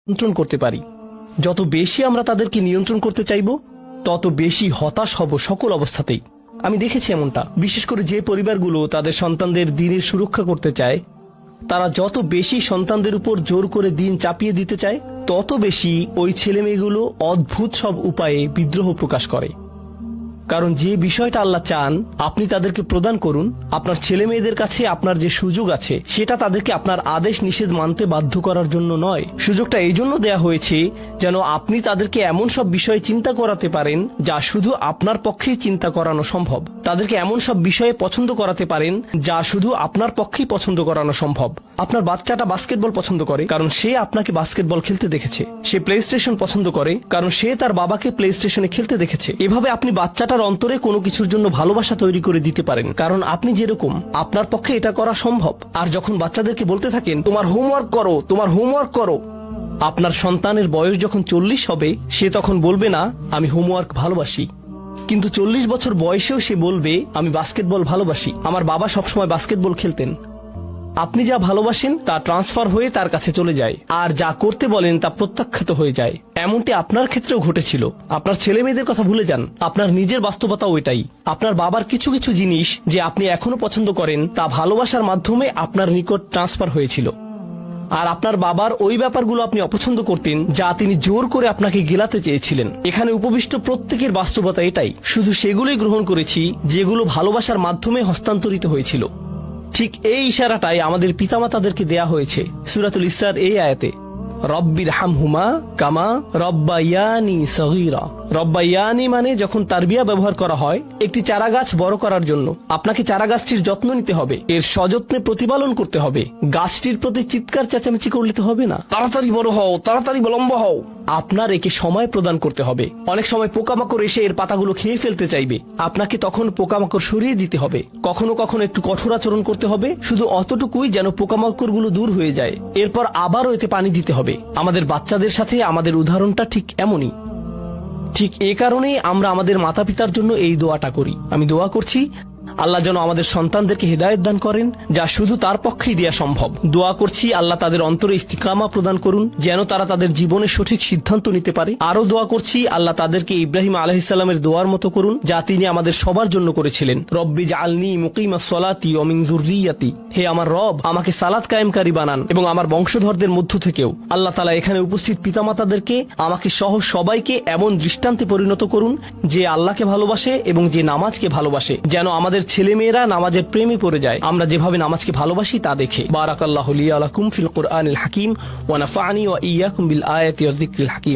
নিয়ন্ত্রণ করতে পারি। যত বেশি আমরা তাদেরকে নিয়ন্ত্রণ করতে চাইব, তত বেশি হতাশ হব সকল অবস্থাতেই। আমি দেখেছি এমনটা, বিশেষ করে যে পরিবারগুলো তাদের সন্তানদের দিনের সুরক্ষা করতে চায়, তারা যত বেশি সন্তানদের উপর জোর করে দিন চাপিয়ে দিতে চায়, তত বেশি ওই ছেলেমেয়েগুলো অদ্ভুত সব উপায়ে বিদ্রোহ প্রকাশ করে। কারণ যে বিষয়টা আল্লাহ চান আপনি তাদেরকে প্রদান করুন, আপনার ছেলে মেয়েদের কাছে আপনার যে সুযোগ আছে সেটা তাদেরকে আপনার আদেশ নিষেধ মানতে বাধ্য করার জন্য নয়। সুযোগটা এই জন্য দেয়া হয়েছে যেন আপনি তাদেরকে এমন সব বিষয়ে চিন্তা করাতে পারেন যা শুধু আপনার পক্ষেই চিন্তা করানো সম্ভব। তাদেরকে এমন সব বিষয়ে পছন্দ করাতে পারেন যা শুধু আপনার পক্ষেই পছন্দ করানো সম্ভব। আপনার বাচ্চাটা বাস্কেটবল পছন্দ করে কারণ সে আপনাকে বাস্কেটবল খেলতে দেখেছে। সে প্লে স্টেশন পছন্দ করে কারণ সে তার বাবাকে প্লে স্টেশনে খেলতে দেখেছে। এভাবে আপনি বাচ্চাটার অন্তরে কোনো কিছুর জন্য ভালোবাসা তৈরি করে দিতে পারেন, কারণ আপনি যেরকম আপনার পক্ষে এটা করা সম্ভব। আর যখন বাচ্চাদেরকে বলতে থাকেন তোমার হোমওয়ার্ক করো, তোমার হোমওয়ার্ক করো, আপনার সন্তানের বয়স যখন 40 হবে সে তখন বলবে না আমি হোমওয়ার্ক ভালোবাসি, কিন্তু 40 বছর বয়সেও সে বলবে আমি বাস্কেটবল ভালোবাসি, আমার বাবা সবসময় বাস্কেটবল খেলতেন। আপনি যা ভালোবাসেন তা ট্রান্সফার হয়ে তার কাছে চলে যায়, আর যা করতে বলেন তা প্রত্যাখ্যাত হয়ে যায়। এমনটি আপনার ক্ষেত্রেও ঘটেছিল। আপনার ছেলে মেয়েদের কথা ভুলে যান, আপনার নিজের বাস্তবতা ওইটাই। আপনার বাবার কিছু কিছু জিনিস যে আপনি এখনো পছন্দ করেন তা ভালোবাসার মাধ্যমে আপনার নিকট ট্রান্সফার হয়েছিল, আর আপনার বাবার ওই ব্যাপারগুলো আপনি অপছন্দ করতেন যা তিনি জোর করে আপনাকে গেলাতে চেয়েছিলেন। এখানে উপবিষ্ট প্রত্যেকের বাস্তবতা এটাই, শুধু সেগুলোই গ্রহণ করেছি যেগুলো ভালোবাসার মাধ্যমে হস্তান্তরিত হয়েছিল। ঠিক এই ইশারাটাই আমাদের পিতামাতাদেরকে দেয়া হয়েছে সূরাতুল ইসরার এই আয়াতে, রব্বির হামহুমা কামা রব্বায়ানি সগীরা। রব্বায়ানি মানে যখন তারবিয়া ব্যবহার করা হয় একটি চারাগাছ বড় করার জন্য, আপনাকে চারাগাছটির যত্ন নিতে হবে, এর সযত্নে প্রতিপালন করতে হবে। গাছটির প্রতি চিৎকার চেঁচামেচি করলে তো হবে না, তাড়াতাড়ি বড় হও, তাড়াতাড়ি লম্বা হও। আপনার একে সময় প্রদান করতে হবে। অনেক সময় পোকামাকড় এসে এর পাতাগুলো খেয়ে ফেলতে চাইবে, আপনাকে তখন পোকামাকড় সরিয়ে দিতে হবে। কখনো কখনো একটু কঠোর আচরণ করতে হবে, শুধু অতটুকুই যেন পোকামাকড়গুলো দূর হয়ে যায়। এরপর আবারও এতে পানি দিতে হবে। আমাদের বাচ্চাদের সাথে আমাদের উদাহরণটা ঠিক এমনই। ঠিক এ কারণেই আমরা আমাদের মাতা পিতার জন্য এই দোয়াটা করি। আমি দোয়া করছি আল্লাহ যেন আমাদের সন্তানদেরকে হেদায়েত দান করেন, যা শুধু তার পক্ষেই দেয়া সম্ভব। দোয়া করছি আল্লাহ তাদের অন্তরে ইস্তিকামা প্রদান করুন, যেন তারা তাদের জীবনের সঠিক সিদ্ধান্ত নিতে পারে। আরো দোয়া করছি আল্লাহ তাদেরকে ইব্রাহিম আলাইহিস সালামের দোয়ার মতো করুন, যা তিনি আমাদের সবার জন্য করেছিলেন, রব্বি জাআলনি মুকিমাস সালাতি ওয়া মিন যুররিয়াতি। হে আমার রব, আমাকে সালাত কায়েমকারী বানান এবং আমার বংশধরদের মধ্য থেকেও। আল্লাহ তাআলা এখানে উপস্থিত পিতামাতাদেরকে, আমাকে সহ সবাইকে এমন দৃষ্টান্তে পরিণত করুন যে আল্লাহকে ভালোবাসে এবং যে নামাজকে ভালোবাসে, যেন আমাদের ছেলেমেয়েরা নামাজের প্রেমে পড়ে যায় আমরা যেভাবে নামাজকে ভালোবাসি তা দেখে। বারাকাল্লাহু লি ওয়া লাকুম ফিল কুরআনিল হাকিম ওয়া নাফা'নি ওয়া ইয়্যাকুম বিল আয়াতি ওয়াজ যিকরিল হাকিম।